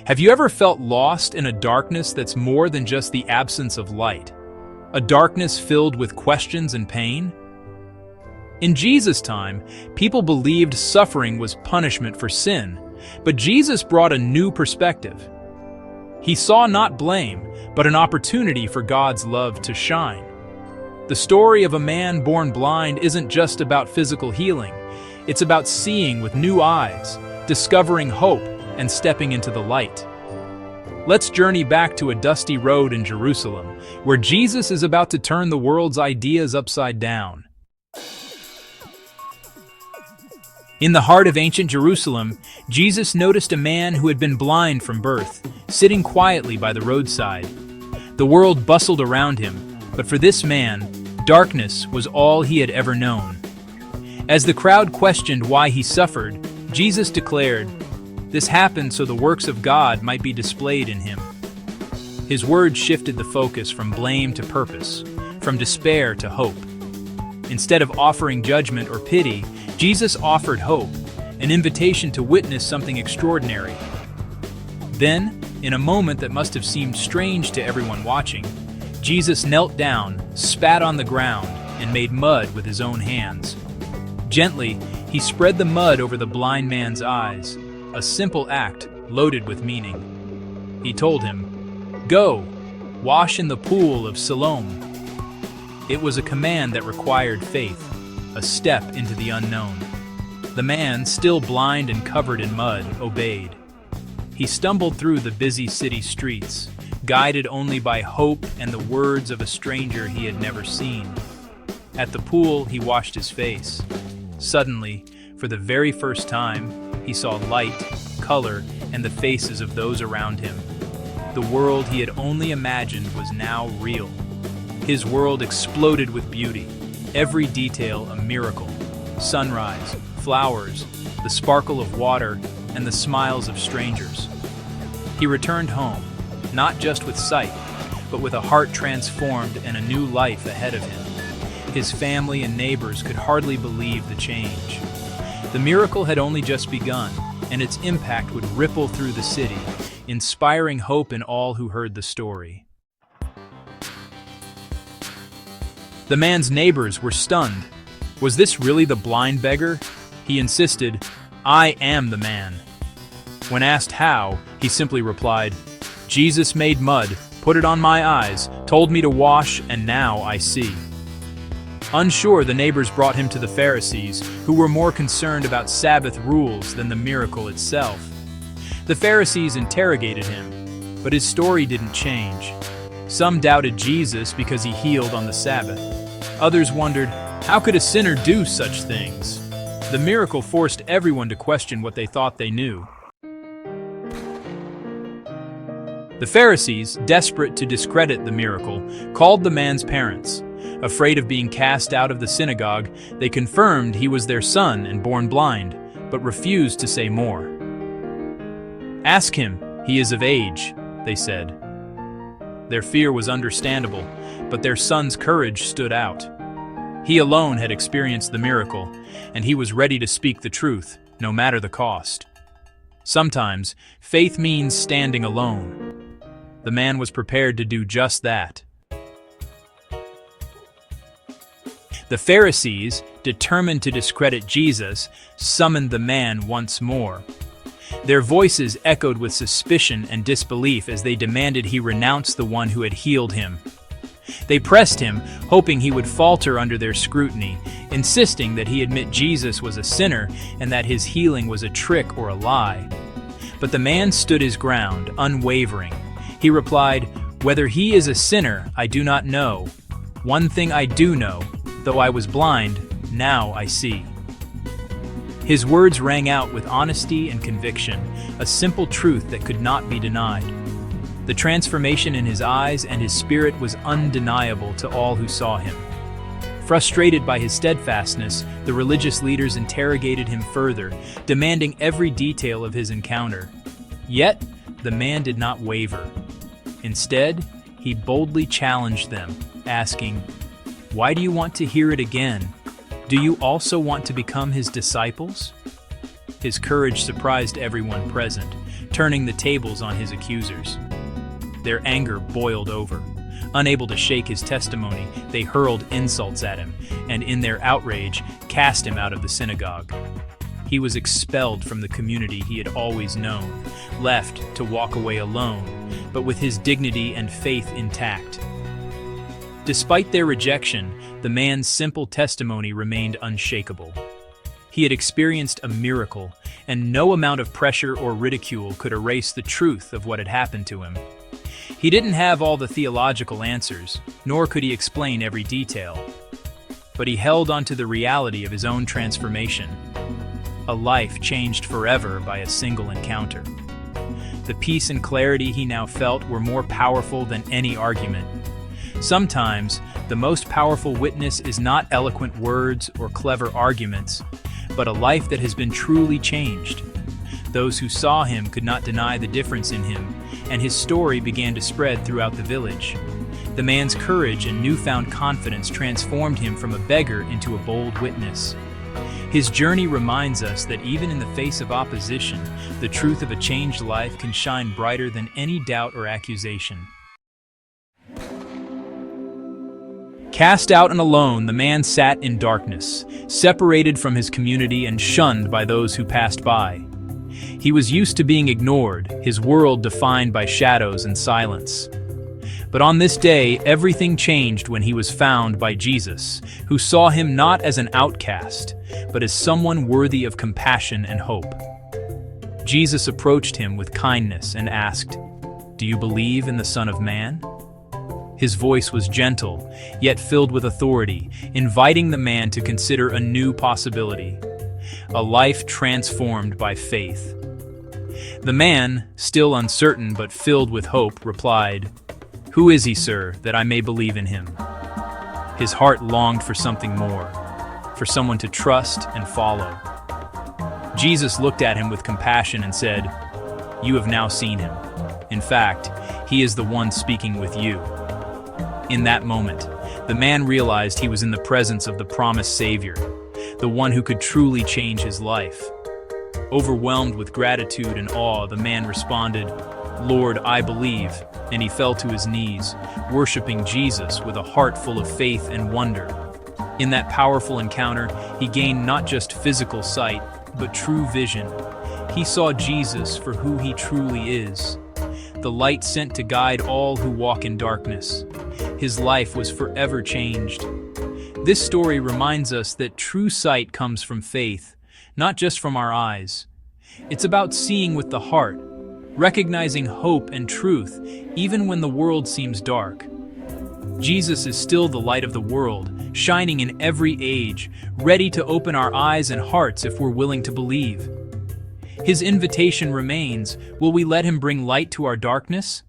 Have you ever felt lost in a darkness that's more than just the absence of light? A darkness filled with questions and pain? In Jesus' time, people believed suffering was punishment for sin, but Jesus brought a new perspective. He saw not blame, but an opportunity for God's love to shine. The story of a man born blind isn't just about physical healing. It's about seeing with new eyes, discovering hope, and stepping into the light. Let's journey back to a dusty road in Jerusalem, where Jesus is about to turn the world's ideas upside down. In the heart of ancient Jerusalem, Jesus noticed a man who had been blind from birth, sitting quietly by the roadside. The world bustled around him, but for this man, darkness was all he had ever known. As the crowd questioned why he suffered, Jesus declared, "This happened so the works of God might be displayed in him." His words shifted the focus from blame to purpose, from despair to hope. Instead of offering judgment or pity, Jesus offered hope, an invitation to witness something extraordinary. Then, in a moment that must have seemed strange to everyone watching, Jesus knelt down, spat on the ground, and made mud with his own hands. Gently, he spread the mud over the blind man's eyes, a simple act loaded with meaning. He told him, "Go, wash in the pool of Siloam." It was a command that required faith, a step into the unknown. The man, still blind and covered in mud, obeyed. He stumbled through the busy city streets, guided only by hope and the words of a stranger he had never seen. At the pool, he washed his face. Suddenly, for the very first time, he saw light, color, and the faces of those around him. The world he had only imagined was now real. His world exploded with beauty, every detail a miracle. Sunrise, flowers, the sparkle of water, and the smiles of strangers. He returned home, not just with sight, but with a heart transformed and a new life ahead of him. His family and neighbors could hardly believe the change. The miracle had only just begun, and its impact would ripple through the city, inspiring hope in all who heard the story. The man's neighbors were stunned. Was this really the blind beggar? He insisted, "I am the man." When asked how, he simply replied, "Jesus made mud, put it on my eyes, told me to wash, and now I see." Unsure, the neighbors brought him to the Pharisees, who were more concerned about Sabbath rules than the miracle itself. The Pharisees interrogated him, but his story didn't change. Some doubted Jesus because he healed on the Sabbath. Others wondered, how could a sinner do such things? The miracle forced everyone to question what they thought they knew. The Pharisees, desperate to discredit the miracle, called the man's parents. Afraid of being cast out of the synagogue, they confirmed he was their son and born blind, but refused to say more. "Ask him, he is of age," they said. Their fear was understandable, but their son's courage stood out. He alone had experienced the miracle, and he was ready to speak the truth, no matter the cost. Sometimes, faith means standing alone. The man was prepared to do just that. The Pharisees, determined to discredit Jesus, summoned the man once more. Their voices echoed with suspicion and disbelief as they demanded he renounce the one who had healed him. They pressed him, hoping he would falter under their scrutiny, insisting that he admit Jesus was a sinner and that his healing was a trick or a lie. But the man stood his ground, unwavering. He replied, "Whether he is a sinner, I do not know. One thing I do know, though I was blind, now I see." His words rang out with honesty and conviction, a simple truth that could not be denied. The transformation in his eyes and his spirit was undeniable to all who saw him. Frustrated by his steadfastness, the religious leaders interrogated him further, demanding every detail of his encounter. Yet, the man did not waver. Instead, he boldly challenged them, asking, "Why do you want to hear it again? Do you also want to become his disciples?" His courage surprised everyone present, turning the tables on his accusers. Their anger boiled over. Unable to shake his testimony, they hurled insults at him, and in their outrage, cast him out of the synagogue. He was expelled from the community he had always known, left to walk away alone, but with his dignity and faith intact. Despite their rejection, the man's simple testimony remained unshakable. He had experienced a miracle, and no amount of pressure or ridicule could erase the truth of what had happened to him. He didn't have all the theological answers, nor could he explain every detail. But he held onto the reality of his own transformation. A life changed forever by a single encounter. The peace and clarity he now felt were more powerful than any argument. Sometimes, the most powerful witness is not eloquent words or clever arguments, but a life that has been truly changed. Those who saw him could not deny the difference in him, and his story began to spread throughout the village. The man's courage and newfound confidence transformed him from a beggar into a bold witness. His journey reminds us that even in the face of opposition, the truth of a changed life can shine brighter than any doubt or accusation. Cast out and alone, the man sat in darkness, separated from his community and shunned by those who passed by. He was used to being ignored, his world defined by shadows and silence. But on this day, everything changed when he was found by Jesus, who saw him not as an outcast, but as someone worthy of compassion and hope. Jesus approached him with kindness and asked, "Do you believe in the Son of Man?" His voice was gentle, yet filled with authority, inviting the man to consider a new possibility, a life transformed by faith. The man, still uncertain but filled with hope, replied, "Who is he, sir, that I may believe in him?" His heart longed for something more, for someone to trust and follow. Jesus looked at him with compassion and said, "You have now seen him. In fact, he is the one speaking with you." In that moment, the man realized he was in the presence of the promised Savior, the one who could truly change his life. Overwhelmed with gratitude and awe, the man responded, "Lord, I believe," and he fell to his knees, worshiping Jesus with a heart full of faith and wonder. In that powerful encounter, he gained not just physical sight, but true vision. He saw Jesus for who he truly is, the light sent to guide all who walk in darkness. His life was forever changed. This story reminds us that true sight comes from faith, not just from our eyes. It's about seeing with the heart, recognizing hope and truth, even when the world seems dark. Jesus is still the light of the world, shining in every age, ready to open our eyes and hearts if we're willing to believe. His invitation remains, will we let him bring light to our darkness?